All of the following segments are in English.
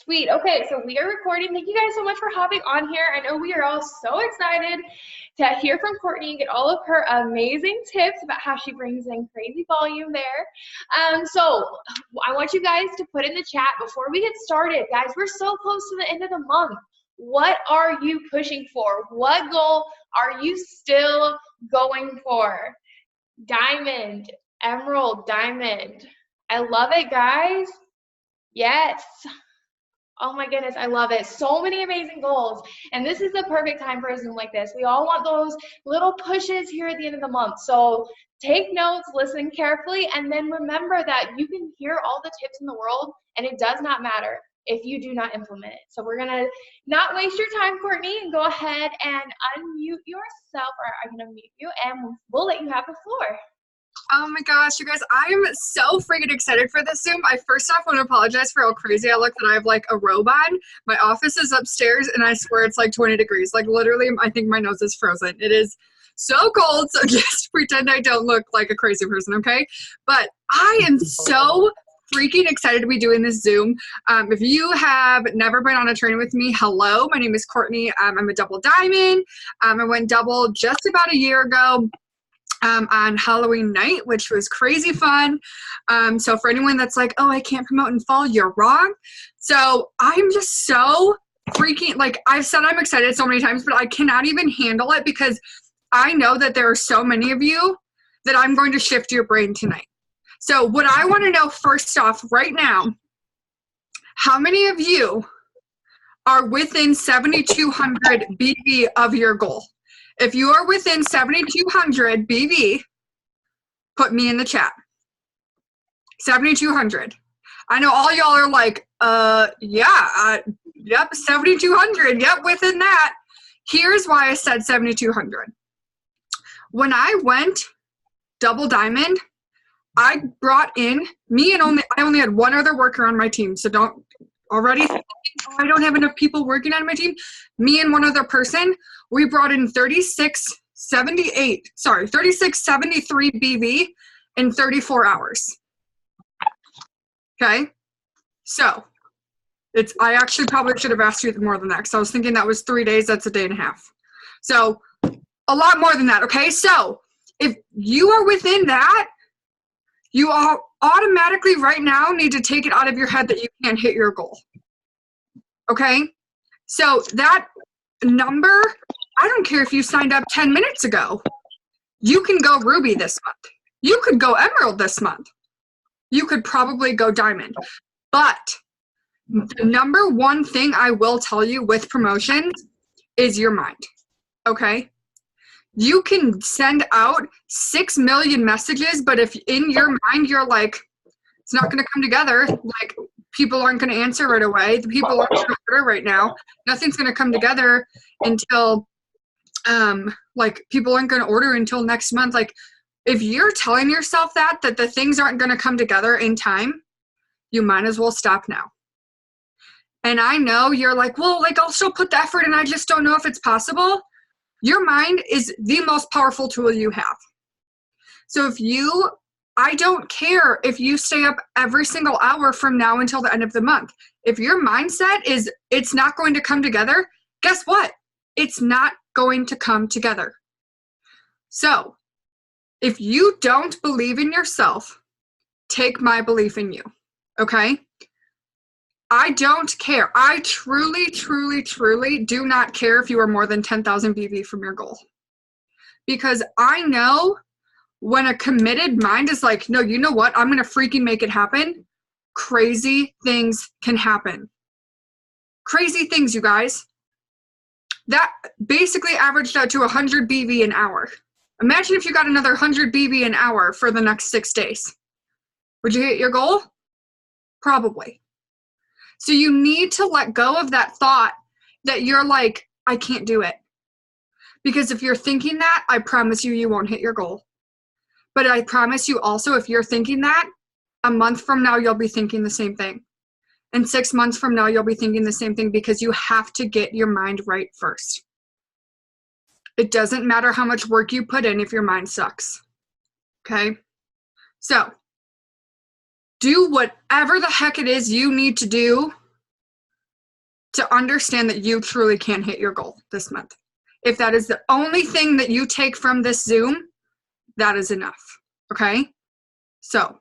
Sweet. Okay, so we are recording. Thank you guys so much for hopping on here. I know we are all so excited to hear from Courtney and get all of her amazing tips about how she brings in crazy volume there. So I want you guys to put in the chat before we get started. Guys, we're so close to the end of the month. What are you pushing for? What goal are you still going for? Diamond, emerald, diamond. I love it, guys. Yes. Oh my goodness, I love it. So many amazing goals. And this is the perfect time for a Zoom like this. We all want those little pushes here at the end of the month. So take notes, listen carefully, and then remember that you can hear all the tips in the world, and it does not matter if you do not implement it. So we're gonna not waste your time, Courtney, and go ahead and unmute yourself, or I'm gonna mute you, and we'll let you have the floor. Oh my gosh, you guys, I'm so freaking excited for this Zoom. I first off want to apologize for how crazy I look that I have like a robe on. My office is upstairs and I swear it's like 20 degrees. Like literally, I think my nose is frozen. It is so cold, so just pretend I don't look like a crazy person, okay? But I am so freaking excited to be doing this Zoom. If you have never been on a training with me, hello, my name is Courtney. I'm a double diamond. I went double just about a year ago. On Halloween night, which was crazy fun. So for anyone that's like, oh, I can't promote in fall, you're wrong. So I'm just so freaking, like I've said I'm excited so many times, but I cannot even handle it because I know that there are so many of you that I'm going to shift your brain tonight. So what I want to know first off right now, how many of you are within 7,200 BV of your goal? If you are within 7,200 BV, put me in the chat. 7,200. I know all y'all are like, yep, 7,200. Yep, within that. Here's why I said 7,200. When I went double diamond, I brought in I only had one other worker on my team. So don't already think, oh, I don't have enough people working on my team. Me and one other person, we brought in 3673 BV in 34 hours. Okay, so I actually probably should have asked you more than that because I was thinking that was 3 days. That's a day and a half. So a lot more than that. Okay, so if you are within that, you all automatically right now need to take it out of your head that you can't hit your goal. Okay, so that number, I don't care if you signed up 10 minutes ago. You can go Ruby this month. You could go Emerald this month. You could probably go Diamond. But the number one thing I will tell you with promotions is your mind. Okay? You can send out 6 million messages, but if in your mind you're like, it's not going to come together, like people aren't going to answer right away, the people aren't going to order right now, nothing's going to come together until like people aren't going to order until next month. Like if you're telling yourself that the things aren't going to come together in time, you might as well stop now. And I know you're like, well, like I'll still put the effort and I just don't know if it's possible. Your mind is the most powerful tool you have. So I don't care if you stay up every single hour from now until the end of the month. If your mindset is it's not going to come together, guess what? It's not going to come together. So if you don't believe in yourself, take my belief in you, okay? I don't care. I truly, truly, truly do not care if you are more than 10,000 BV from your goal. Because I know when a committed mind is like, no, you know what? I'm going to freaking make it happen. Crazy things can happen. Crazy things, you guys. That basically averaged out to 100 BV an hour. Imagine if you got another 100 BV an hour for the next 6 days. Would you hit your goal? Probably. So you need to let go of that thought that you're like, I can't do it. Because if you're thinking that, I promise you, you won't hit your goal. But I promise you also, if you're thinking that, a month from now, you'll be thinking the same thing. And 6 months from now, you'll be thinking the same thing because you have to get your mind right first. It doesn't matter how much work you put in if your mind sucks. Okay? So do whatever the heck it is you need to do to understand that you truly can hit your goal this month. If that is the only thing that you take from this Zoom, that is enough, okay? So,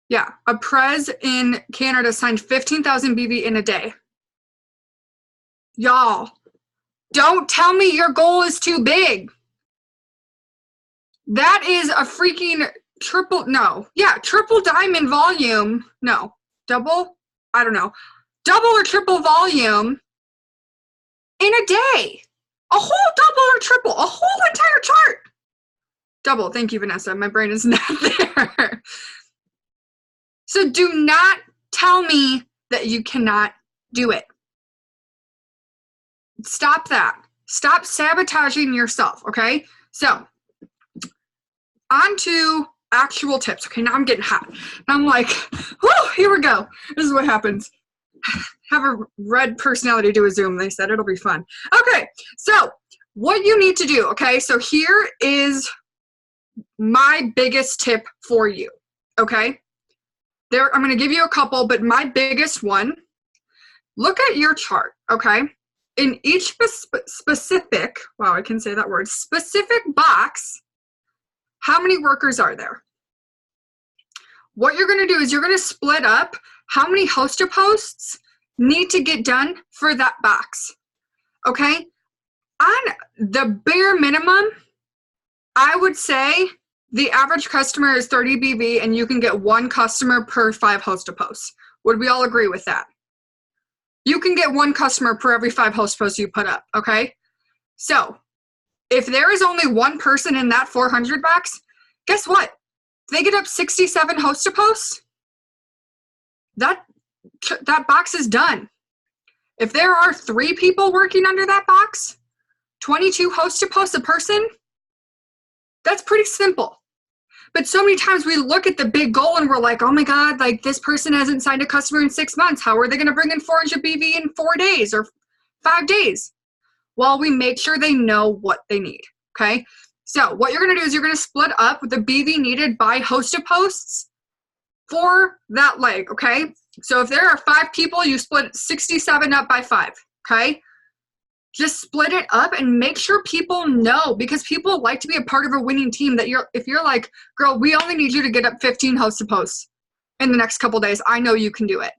yeah, a Prez in Canada signed 15,000 BV in a day. Y'all, don't tell me your goal is too big. That is a freaking triple diamond volume. No, double? I don't know. Double or triple volume in a day. A whole double or triple, a whole entire chart. Double, thank you, Vanessa. My brain is not there. So do not tell me that you cannot do it. Stop that. Stop sabotaging yourself, okay? So, on to actual tips. Okay, now I'm getting hot. I'm like, whew, here we go. This is what happens. Have a red personality do a Zoom. They said it'll be fun. Okay, so what you need to do, okay? So here is my biggest tip for you, okay? I'm going to give you a couple, but my biggest one, look at your chart, okay? In each specific, wow, I can say that word, specific box, how many workers are there? What you're going to do is you're going to split up how many host posts need to get done for that box, okay? On the bare minimum, I would say the average customer is 30 BV and you can get one customer per 5 host posts. Would we all agree with that? You can get one customer per every 5 host posts you put up, okay? So if there is only one person in that 400 box, guess what? If they get up 67 host posts, that box is done. If there are 3 people working under that box, 22 host posts a person, that's pretty simple. But so many times we look at the big goal and we're like, oh my God, like this person hasn't signed a customer in 6 months. How are they going to bring in 400 BV in 4 days or 5 days? Well, we make sure they know what they need, okay? So what you're going to do is you're going to split up the BV needed by host posts for that leg, okay? So if there are 5 people, you split 67 up by 5, okay? Just split it up and make sure people know, because people like to be a part of a winning team, that if you're like, girl, we only need you to get up 15 host posts in the next couple days. I know you can do it.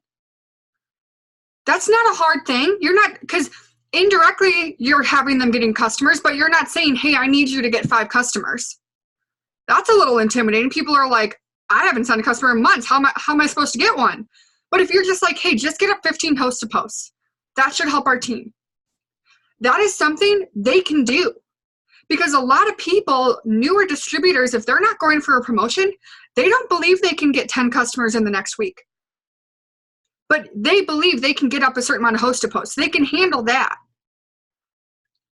That's not a hard thing. You're not, because indirectly you're having them getting customers, but you're not saying, hey, I need you to get 5 customers. That's a little intimidating. People are like, I haven't signed a customer in months. How am I supposed to get one? But if you're just like, hey, just get up 15 host posts, that should help our team. That is something they can do, because a lot of people, newer distributors, if they're not going for a promotion, they don't believe they can get 10 customers in the next week. But they believe they can get up a certain amount of host posts. They can handle that.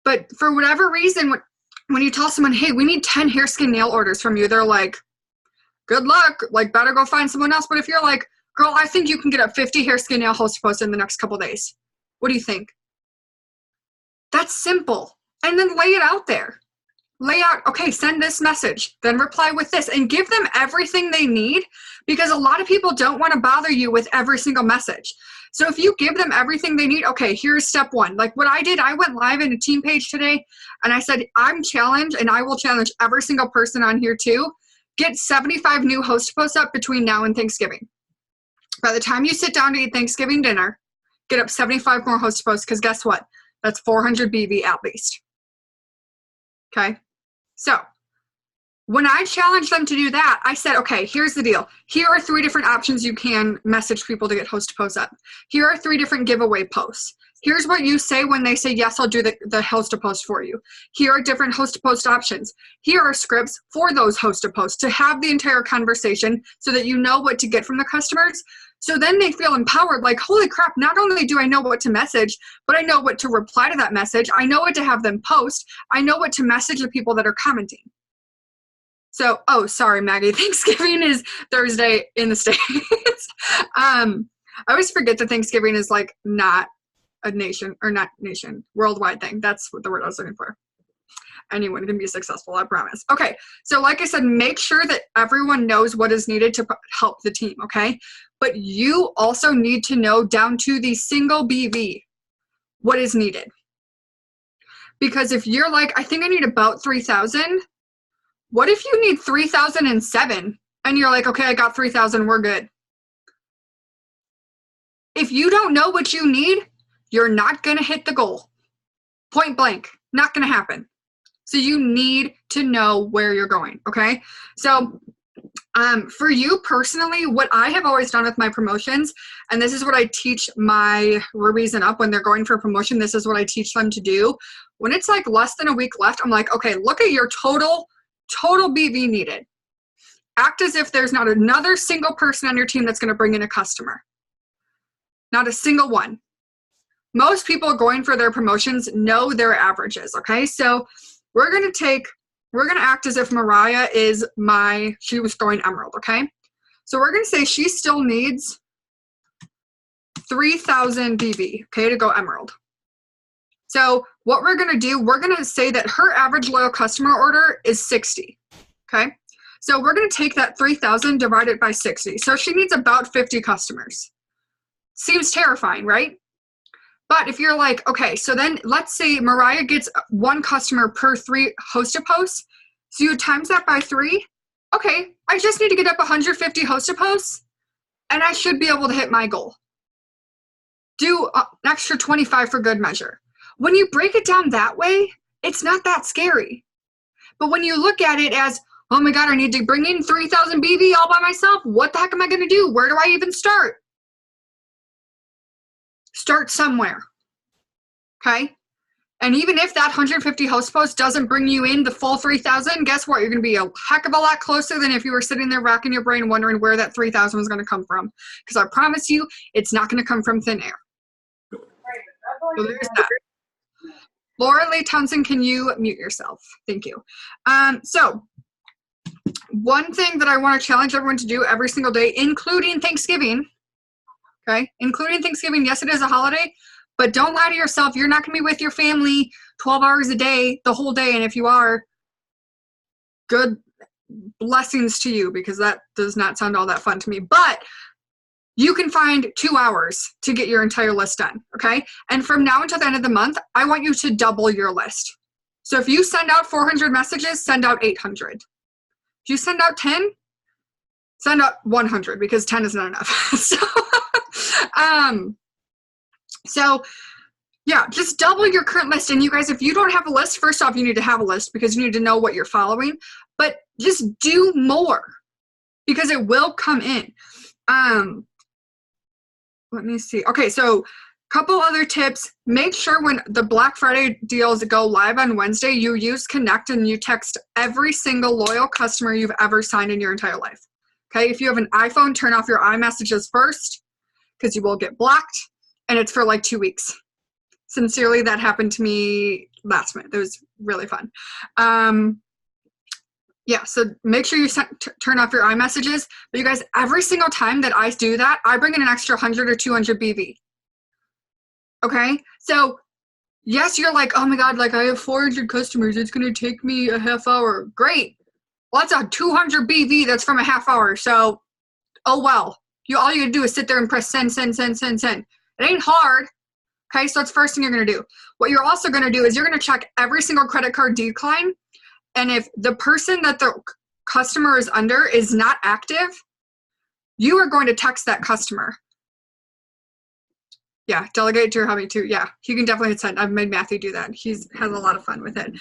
But for whatever reason, when you tell someone, hey, we need 10 hair, skin, nail orders from you, they're like, good luck, like better go find someone else. But if you're like, girl, I think you can get up 50 hair, skin, nail host posts in the next couple days. What do you think? That's simple. And then lay it out there. Lay out, okay, send this message, then reply with this, and give them everything they need, because a lot of people don't want to bother you with every single message. So if you give them everything they need, okay, here's step 1. Like what I did, I went live in a team page today, and I said, I'm challenged, and I will challenge every single person on here too, get 75 new host posts up between now and Thanksgiving. By the time you sit down to eat Thanksgiving dinner, get up 75 more host posts, because guess what? That's 400 BV at least. Okay? So, when I challenged them to do that, I said, okay, here's the deal. Here are 3 different options you can message people to get host posts up. Here are 3 different giveaway posts. Here's what you say when they say, yes, I'll do the host post for you. Here are different host post options. Here are scripts for those host posts to have the entire conversation so that you know what to get from the customers. So then they feel empowered, like, holy crap, not only do I know what to message, but I know what to reply to that message. I know what to have them post. I know what to message the people that are commenting. So, oh, sorry, Maggie, Thanksgiving is Thursday in the States. I always forget that Thanksgiving is like not a nation, or not nation, worldwide thing. That's what the word I was looking for. anyone can be successful, I promise. Okay, so like I said, make sure that everyone knows what is needed to help the team, okay? But you also need to know down to the single BV what is needed. Because if you're like, I think I need about 3,000, what if you need 3,007 and you're like, okay, I got 3,000, we're good. If you don't know what you need, you're not gonna hit the goal. Point blank, not gonna happen. So you need to know where you're going, okay? So for you personally, what I have always done with my promotions, and this is what I teach my Rubies and up when they're going for promotion, this is what I teach them to do. When it's like less than a week left, I'm like, okay, look at your total BV needed. Act as if there's not another single person on your team that's gonna bring in a customer. Not a single one. Most people going for their promotions know their averages, okay? So we're gonna act as if Mariah is she was going Emerald, okay? So we're gonna say she still needs 3,000 BV, okay, to go Emerald. So what we're gonna do, we're gonna say that her average loyal customer order is 60, okay? So we're gonna take that 3,000, divide it by 60. So she needs about 50 customers. Seems terrifying, right? But if you're like, okay, so then let's say Mariah gets one customer per 3 hosted posts. So you times that by 3. Okay, I just need to get up 150 hosted posts and I should be able to hit my goal. Do an extra 25 for good measure. When you break it down that way, it's not that scary. But when you look at it as, oh my God, I need to bring in 3,000 BV all by myself. What the heck am I gonna do? Where do I even start? Start somewhere, okay? And even if that 150 host post doesn't bring you in the full 3,000, guess what? You're gonna be a heck of a lot closer than if you were sitting there racking your brain wondering where that 3,000 was gonna come from. Because I promise you, it's not gonna come from thin air. So there's that. Laura Lee Townsend, can you mute yourself? Thank you. So one thing that I wanna challenge everyone to do every single day, including Thanksgiving, okay? Including Thanksgiving, yes, it is a holiday, but don't lie to yourself. You're not gonna be with your family 12 hours a day, the whole day, and if you are, good blessings to you, because that does not sound all that fun to me. But you can find 2 hours to get your entire list done, okay? And from now until the end of the month, I want you to double your list. So if you send out 400 messages, send out 800. If you send out 10, send out 100, because 10 is not enough. So yeah, just double your current list. And you guys, if you don't have a list, first off, you need to have a list because you need to know what you're following, but just do more because it will come in. Let me see. Okay, so couple other tips. Make sure when the Black Friday deals go live on Wednesday, you use Connect and you text every single loyal customer you've ever signed in your entire life. Okay, if you have an iPhone, turn off your iMessages first because you will get blocked, and it's for like 2 weeks. Sincerely, that happened to me last month. It was really fun. Yeah, so make sure you turn off your iMessages. But you guys, every single time that I do that, I bring in an extra 100 or 200 BV. Okay, so yes, you're like, oh my God, like I have 400 customers. It's gonna take me a half hour. Great. Well, that's a 200 BV that's from a half hour. So, oh well. All you gotta do is sit there and press send, send, send, send, send. It ain't hard. Okay, so that's the first thing you're gonna do. What you're also gonna do is you're gonna check every single credit card decline. And if the person that the customer is under is not active, you are going to text that customer. Yeah, delegate to your hubby too. Yeah, he can definitely hit send. I've made Matthew do that. He has a lot of fun with it.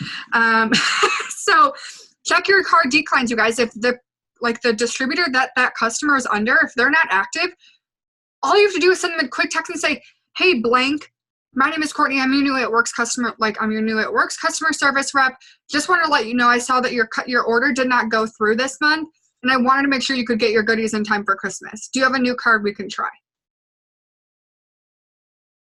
So check your card declines, you guys. If the distributor that customer is under, if they're not active, all you have to do is send them a quick text and say, hey, blank, my name is Courtney. I'm your new It Works customer service rep. Just want to let you know I saw that your order did not go through this month, and I wanted to make sure you could get your goodies in time for Christmas. Do you have a new card we can try?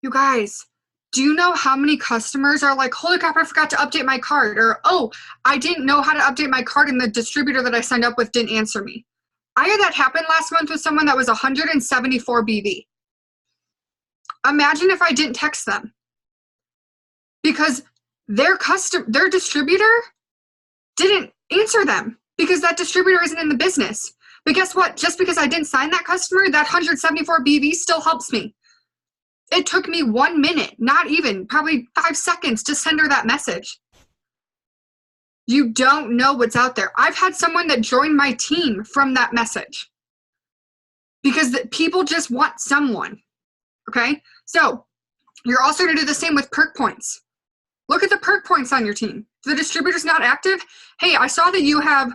You guys, do you know how many customers are like, holy crap, I forgot to update my card, or oh, I didn't know how to update my card and the distributor that I signed up with didn't answer me. I had that happen last month with someone that was 174 BV. Imagine if I didn't text them, because their distributor didn't answer them because that distributor isn't in the business. But guess what? Just because I didn't sign that customer, that 174 BV still helps me. It took me 1 minute, not even, probably 5 seconds to send her that message. You don't know what's out there. I've had someone that joined my team from that message because people just want someone, okay? So you're also going to do the same with perk points. Look at the perk points on your team. If the distributor's not active, hey, I saw that you have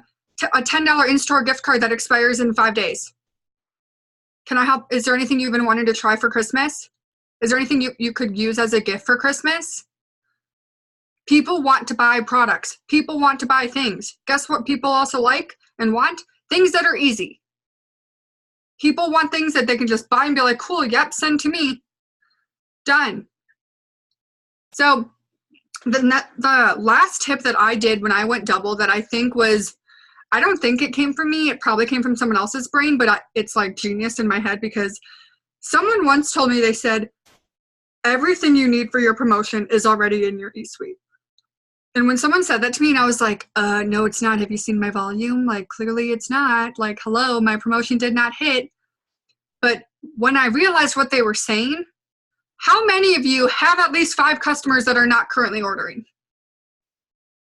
a $10 in-store gift card that expires in 5 days. Can I help? Is there anything you've been wanting to try for Christmas? Is there anything you could use as a gift for Christmas? People want to buy products. People want to buy things. Guess what people also like and want? Things that are easy. People want things that they can just buy and be like, cool, yep, send to me. Done. So the last tip that I did when I went double that I think was, I don't think it came from me. It probably came from someone else's brain, but it's like genius in my head because someone once told me, they said, everything you need for your promotion is already in your eSuite. And when someone said that to me, and I was like, no, it's not. Have you seen my volume? Like, clearly it's not. Like, hello, my promotion did not hit. But when I realized what they were saying, how many of you have at least 5 customers that are not currently ordering?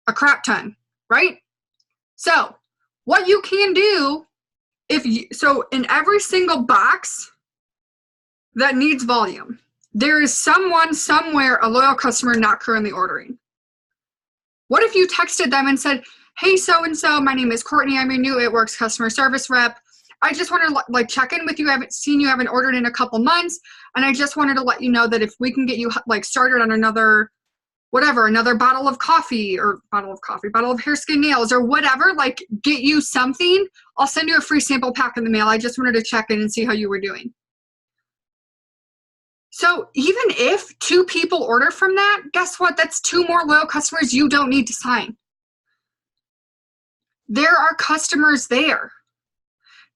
A crap ton, right? So what you can do, so in every single box that needs volume, there is someone somewhere, a loyal customer not currently ordering. What if you texted them and said, hey, so-and-so, my name is Courtney. I'm your new It Works customer service rep. I just want to check in with you. I haven't seen you, haven't ordered in a couple months. And I just wanted to let you know that if we can get you started on another bottle of coffee or bottle of hair, skin, nails, or whatever, get you something, I'll send you a free sample pack in the mail. I just wanted to check in and see how you were doing. So even if 2 people order from that, guess what? That's 2 more loyal customers you don't need to sign. There are customers there.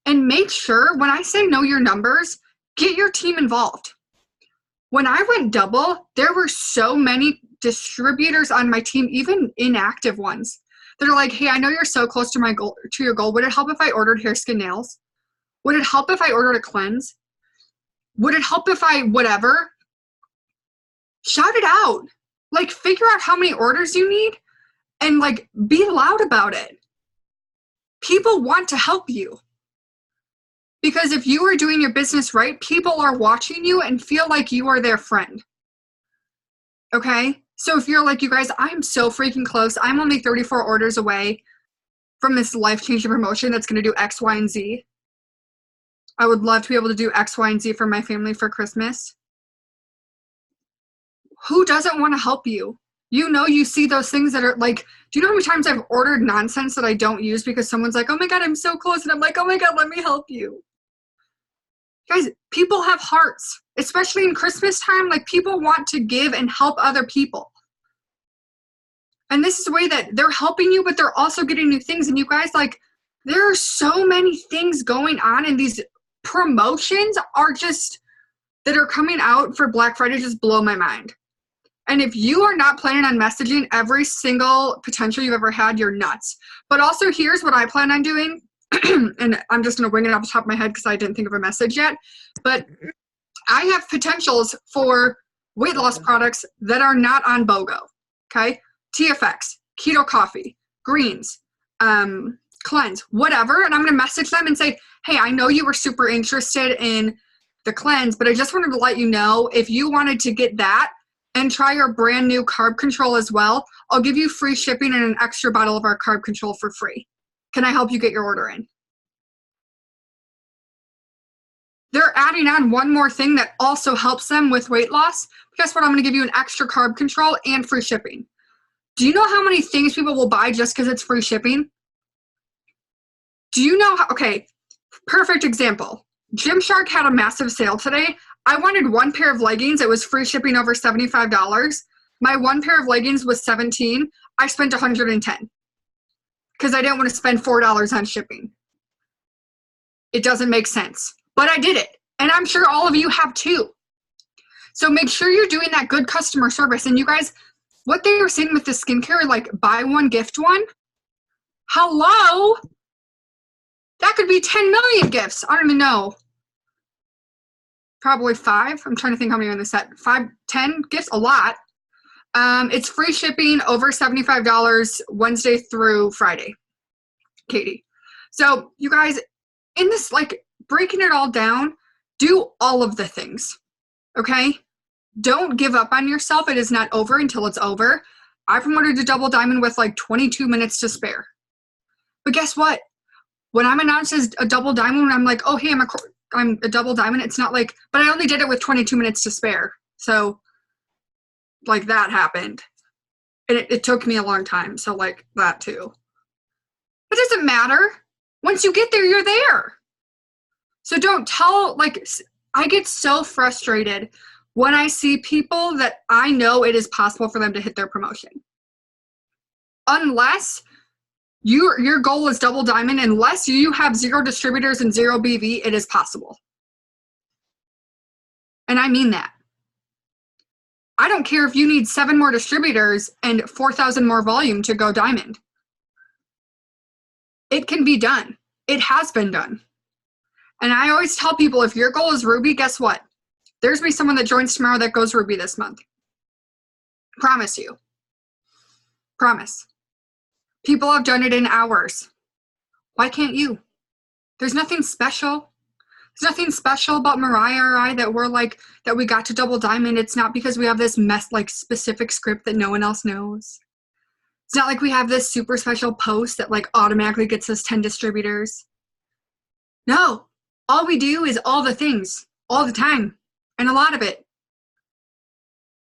And make sure, when I say know your numbers, get your team involved. When I went double, there were so many distributors on my team, even inactive ones, that are like, hey, I know you're so close to your goal. Would it help if I ordered hair, skin, nails? Would it help if I ordered a cleanse? Would it help if I whatever? Shout it out. Figure out how many orders you need and be loud about it. People want to help you. Because if you are doing your business right, people are watching you and feel like you are their friend. Okay? So if you're like, you guys, I'm so freaking close. I'm only 34 orders away from this life-changing promotion that's going to do X, Y, and Z. I would love to be able to do X, Y, and Z for my family for Christmas. Who doesn't want to help you? You see those things that are do you know how many times I've ordered nonsense that I don't use because someone's like, oh my God, I'm so close. And I'm like, oh my God, let me help you. Guys, people have hearts, especially in Christmas time. People want to give and help other people. And this is a way that they're helping you, but they're also getting new things. And you guys, there are so many things going on, and these promotions that are coming out for Black Friday just blow my mind. And if you are not planning on messaging every single potential you've ever had, you're nuts. But also, here's what I plan on doing. And I'm just going to wing it off the top of my head because I didn't think of a message yet. But I have potentials for weight loss products that are not on BOGO. Okay? TFX, Keto Coffee, Greens, Cleanse, whatever. And I'm going to message them and say, hey, I know you were super interested in the cleanse, but I just wanted to let you know if you wanted to get that and try our brand new carb control as well, I'll give you free shipping and an extra bottle of our carb control for free. Can I help you get your order in? They're adding on one more thing that also helps them with weight loss. Guess what? I'm going to give you an extra carb control and free shipping. Do you know how many things people will buy just because it's free shipping? Do you know how, okay, perfect example. Gymshark had a massive sale today. I wanted 1 pair of leggings. It was free shipping over $75. My 1 pair of leggings was $17. I spent $110 because I didn't want to spend $4 on shipping. It doesn't make sense, but I did it. And I'm sure all of you have too. So make sure you're doing that good customer service. And you guys, what they were saying with the skincare, like buy one, gift one. Hello? That could be 10 million gifts. I don't even know. Probably 5. I'm trying to think how many are in the set. 5, 10 gifts, a lot. It's free shipping over $75 Wednesday through Friday, Katie. So you guys, in this, like, breaking it all down, do all of the things, okay? Don't give up on yourself. It is not over until it's over. I promoted to Double Diamond with like 22 minutes to spare. But guess what? When I'm announced as a Double Diamond, I'm like, oh, hey, I'm a Double Diamond. It's not like, but I only did it with 22 minutes to spare. So, like, that happened. And it took me a long time. So, like, that too. It doesn't matter. Once you get there, you're there. So don't tell, like, I get so frustrated when I see people that I know it is possible for them to hit their promotion. Unless your goal is Double Diamond, unless you have 0 distributors and 0 BV, it is possible. And I mean that. I don't care if you need 7 more distributors and 4,000 more volume to go diamond. It can be done. It has been done. And I always tell people, if your goal is Ruby, guess what? There's going to be someone that joins tomorrow that goes Ruby this month. Promise you. Promise. People have done it in hours. Why can't you? There's nothing special. There's nothing special about Mariah or I that we're like, that we got to Double Diamond. It's not because we have this like specific script that no one else knows. It's not like we have this super special post that like automatically gets us 10 distributors. No. All we do is all the things, all the time, and a lot of it.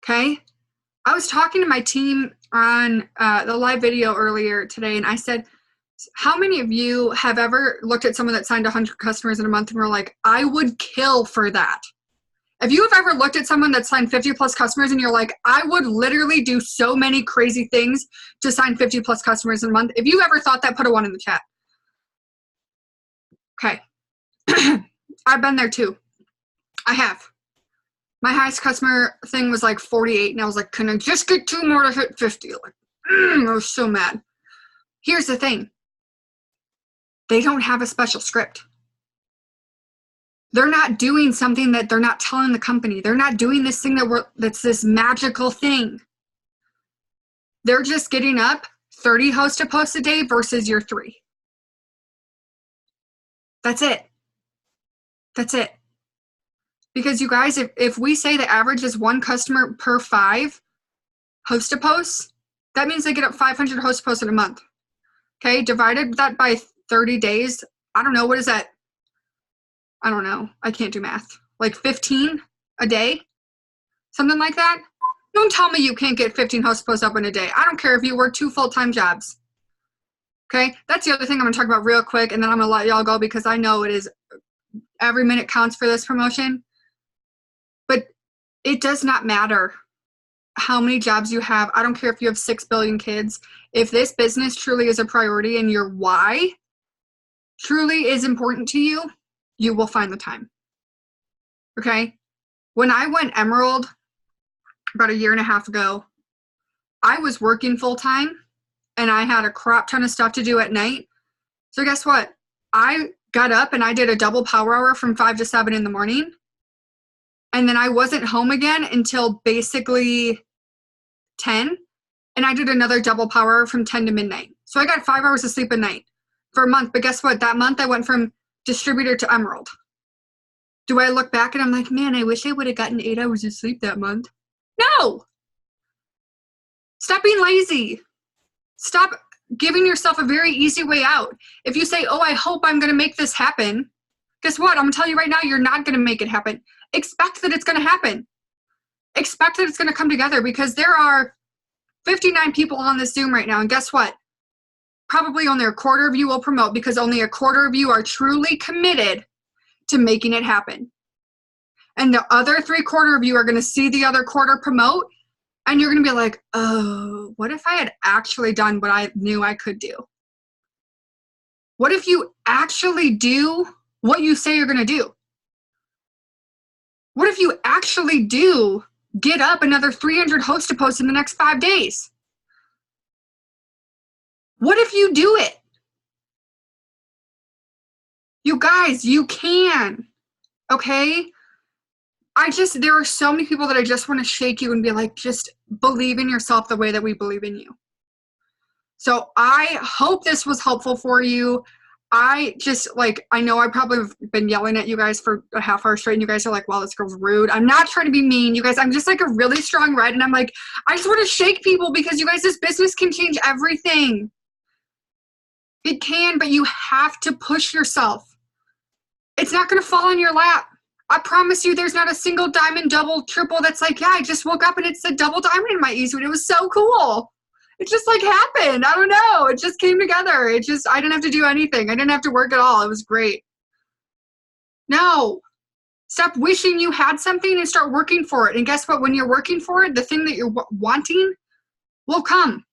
Okay? I was talking to my team on the live video earlier today, and I said, how many of you have ever looked at someone that signed 100 customers in a month and were like, I would kill for that? If you have ever looked at someone that signed 50 plus customers and you're like, I would literally do so many crazy things to sign 50 plus customers in a month. If you ever thought that, put a 1 in the chat. Okay. I've been there too. I have. My highest customer thing was like 48, and I was like, can I just get 2 more to hit 50? Like, I was so mad. Here's the thing. They don't have a special script. They're not doing something that they're not telling the company. They're not doing this thing that's this magical thing. They're just getting up 30 host to post a day versus your 3. That's it. That's it. Because you guys, if we say the average is 1 customer per 5 host to posts, that means they get up 500 host to posts in a month. Okay, divided that by 30 days. I don't know, what is that? I don't know. I can't do math. Like 15 a day? Something like that? Don't tell me you can't get 15 host posts up in a day. I don't care if you work 2 full-time jobs. Okay, that's the other thing I'm going to talk about real quick, and then I'm going to let y'all go because I know it is every minute counts for this promotion. But it does not matter how many jobs you have. I don't care if you have 6 billion kids. If this business truly is a priority and your why truly is important to you, you will find the time. Okay? When I went Emerald about 1.5 years ago, I was working full-time and I had a crap ton of stuff to do at night. So guess what? I got up and I did a double power hour from 5 to 7 in the morning. And then I wasn't home again until basically 10. And I did another double power hour from 10 to midnight. So I got 5 hours of sleep a night for a month. But guess what? That month I went from distributor to Emerald. Do I look back and I'm like, man, I wish I would have gotten 8 hours of sleep that month? No! Stop being lazy. Stop giving yourself a very easy way out. If you say, oh, I hope I'm going to make this happen, guess what? I'm going to tell you right now, you're not going to make it happen. Expect that it's going to happen. Expect that it's going to come together because there are 59 people on this Zoom right now. And guess what? Probably only a quarter of you will promote because only a quarter of you are truly committed to making it happen. And the other 3/4 of you are going to see the other quarter promote. And you're going to be like, oh, what if I had actually done what I knew I could do? What if you actually do what you say you're going to do? What if you actually do get up another 300 host posts in the next 5 days? What if you do it? You guys, you can, okay? There are so many people that I just want to shake you and be like, just believe in yourself the way that we believe in you. So I hope this was helpful for you. I know I probably have been yelling at you guys for a half hour straight and you guys are like, wow, this girl's rude. I'm not trying to be mean, you guys. I'm just like a really strong red and I'm like, I just want to shake people because you guys, this business can change everything. It can, but you have to push yourself. It's not going to fall in your lap. I promise you there's not a single diamond, double, triple that's like, yeah, I just woke up and it's a double diamond in my eSuite. It was so cool. It just like happened. I don't know. It just came together. I didn't have to do anything. I didn't have to work at all. It was great. No. Stop wishing you had something and start working for it. And guess what? When you're working for it, the thing that you're wanting will come.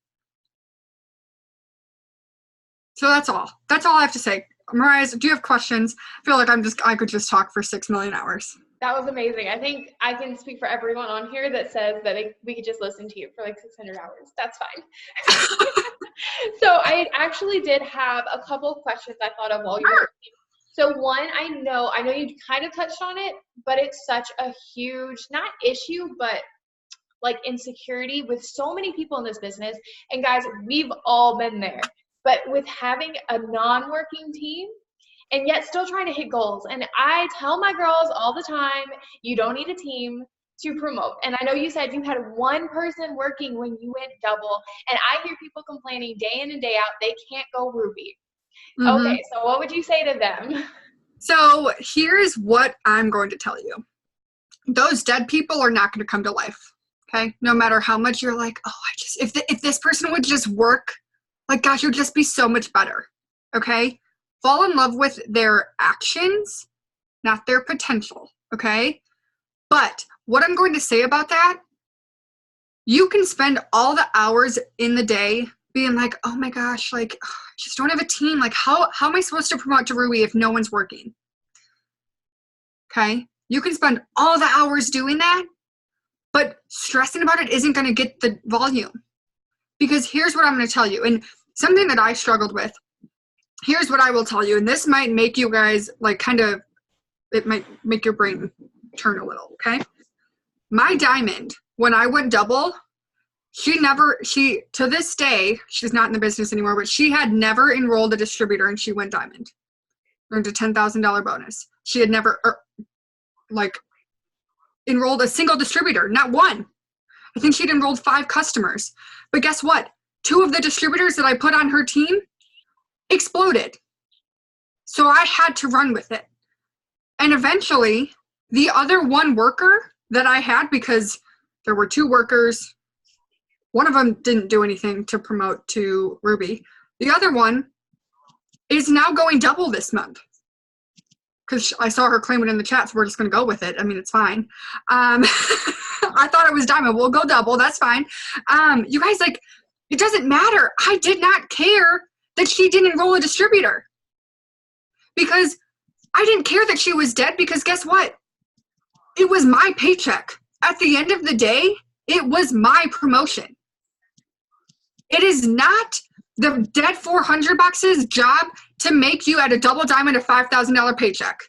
So that's all. That's all I have to say. Mariah, do you have questions? I feel like I could just talk for 6 million hours. That was amazing. I think I can speak for everyone on here that says that we could just listen to you for like 600 hours. That's fine. So I actually did have a couple of questions I thought of while you were speaking. So one, I know you kind of touched on it, but it's such a huge, not issue, but like insecurity with so many people in this business. And guys, we've all been there. But with having a non-working team and yet still trying to hit goals. And I tell my girls all the time, you don't need a team to promote. And I know you said you had one person working when you went double. And I hear people complaining day in and day out, they can't go Ruby. Mm-hmm. Okay, so what would you say to them? So here's what I'm going to tell you. Those dead people are not going to come to life, okay? No matter how much you're like, oh, if this person would just work, like, gosh, it would just be so much better, okay? Fall in love with their actions, not their potential, okay? But what I'm going to say about that, you can spend all the hours in the day being like, oh my gosh, like, I just don't have a team. Like, how am I supposed to promote to Rui if no one's working? Okay? You can spend all the hours doing that, but stressing about it isn't going to get the volume. Because here's what I'm going to tell you, and something that I struggled with, here's what I will tell you, and this might make you guys, like, it might make your brain turn a little, okay? My diamond, when I went double, to this day, she's not in the business anymore, but she had never enrolled a distributor and she went diamond. Earned a $10,000 bonus. She had never, enrolled a single distributor, not one. I think she'd enrolled 5 customers. But guess what? 2 of the distributors that I put on her team exploded. So I had to run with it. And eventually, the other one worker that I had, because there were 2 workers, one of them didn't do anything to promote to Ruby. The other one is now going double this month. Because I saw her claim it in the chat, so we're just going to go with it. I mean, it's fine. I thought it was diamond. We'll go double. That's fine. You guys, like, it doesn't matter. I did not care that she didn't enroll a distributor. Because I didn't care that she was dead, because guess what? It was my paycheck. At the end of the day, it was my promotion. It is not the dead 400 box's job to make you at a double diamond a $5,000 paycheck.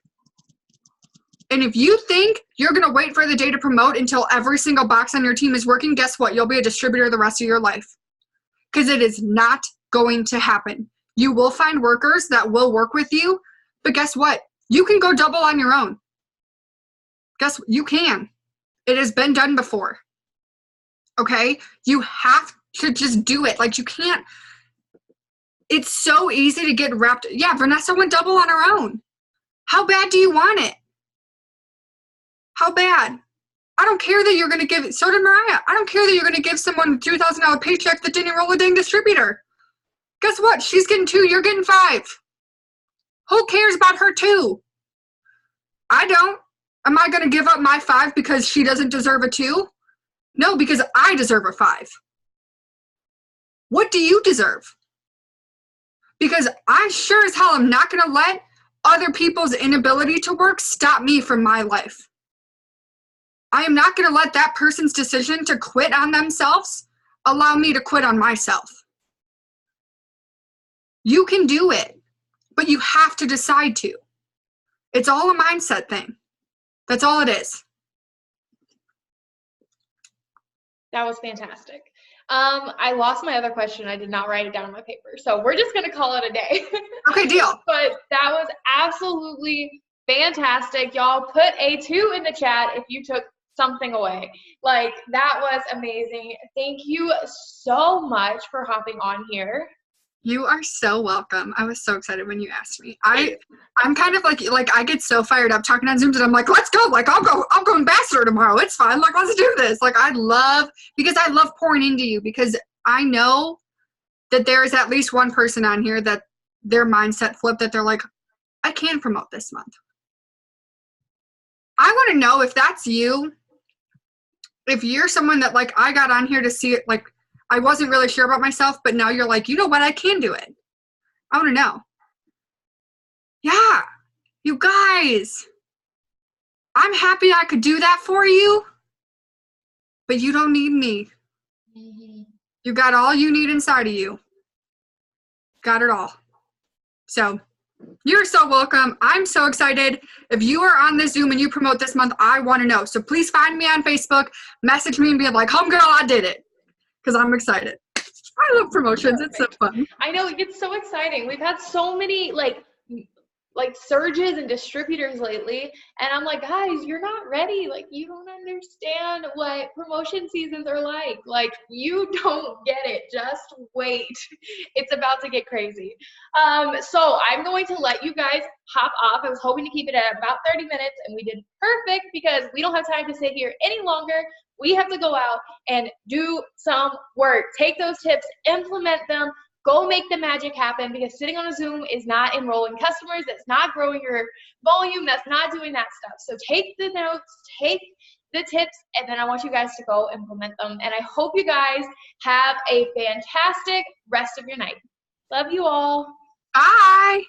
And if you think you're going to wait for the day to promote until every single box on your team is working, guess what? You'll be a distributor the rest of your life. Because it is not going to happen. You will find workers that will work with you, but guess what? You can go double on your own. Guess what? You can. It has been done before. Okay? You have to just do it. Like, you can't. It's so easy to get wrapped. Yeah, Vanessa went double on her own. How bad do you want it? How bad? I don't care that you're going to give it. So did Mariah. I don't care that you're going to give someone a $2,000 paycheck that didn't enroll a dang distributor. Guess what? She's getting 2. You're getting 5. Who cares about her 2? I don't. Am I going to give up my 5 because she doesn't deserve a 2? No, because I deserve a 5. What do you deserve? Because I sure as hell am not going to let other people's inability to work stop me from my life. I am not going to let that person's decision to quit on themselves allow me to quit on myself. You can do it, but you have to decide to. It's all a mindset thing. That's all it is. That was fantastic. I lost my other question. I did not write it down on my paper. So we're just going to call it a day. Okay, deal. But that was absolutely fantastic. Y'all put a 2 in the chat if you took something away. Like, that was amazing. Thank you so much for hopping on here. You are so welcome. I was so excited when you asked me. I'm kind of like I get so fired up talking on Zooms, and I'm like, let's go. Like, I'll go ambassador tomorrow. It's fine. Like, let's do this. Like, I love pouring into you, because I know that there is at least one person on here that their mindset flipped, that they're like, I can promote this month. I want to know if that's you. If you're someone that, like, I got on here to see it, like, I wasn't really sure about myself, but now you're like, you know what, I can do it. I want to know. Yeah, you guys, I'm happy I could do that for you, but you don't need me. Mm-hmm. You got all you need inside of you. Got it all. So you're so welcome. I'm so excited. If you are on this Zoom and you promote this month, I want to know. So please find me on Facebook, message me and be like, homegirl, I did it. Because I'm excited. I love promotions. It's so fun. I know, it's so exciting. We've had so many like surges and distributors lately, and I'm like, guys, you're not ready. Like, you don't understand what promotion seasons are like. Like, you don't get it. Just wait. It's about to get crazy. So I'm going to let you guys hop off. I was hoping to keep it at about 30 minutes, and we did perfect because we don't have time to sit here any longer. We have to go out and do some work. Take those tips, implement them, go make the magic happen, because sitting on a Zoom is not enrolling customers. That's not growing your volume. That's not doing that stuff. So take the notes, take the tips, and then I want you guys to go implement them. And I hope you guys have a fantastic rest of your night. Love you all. Bye.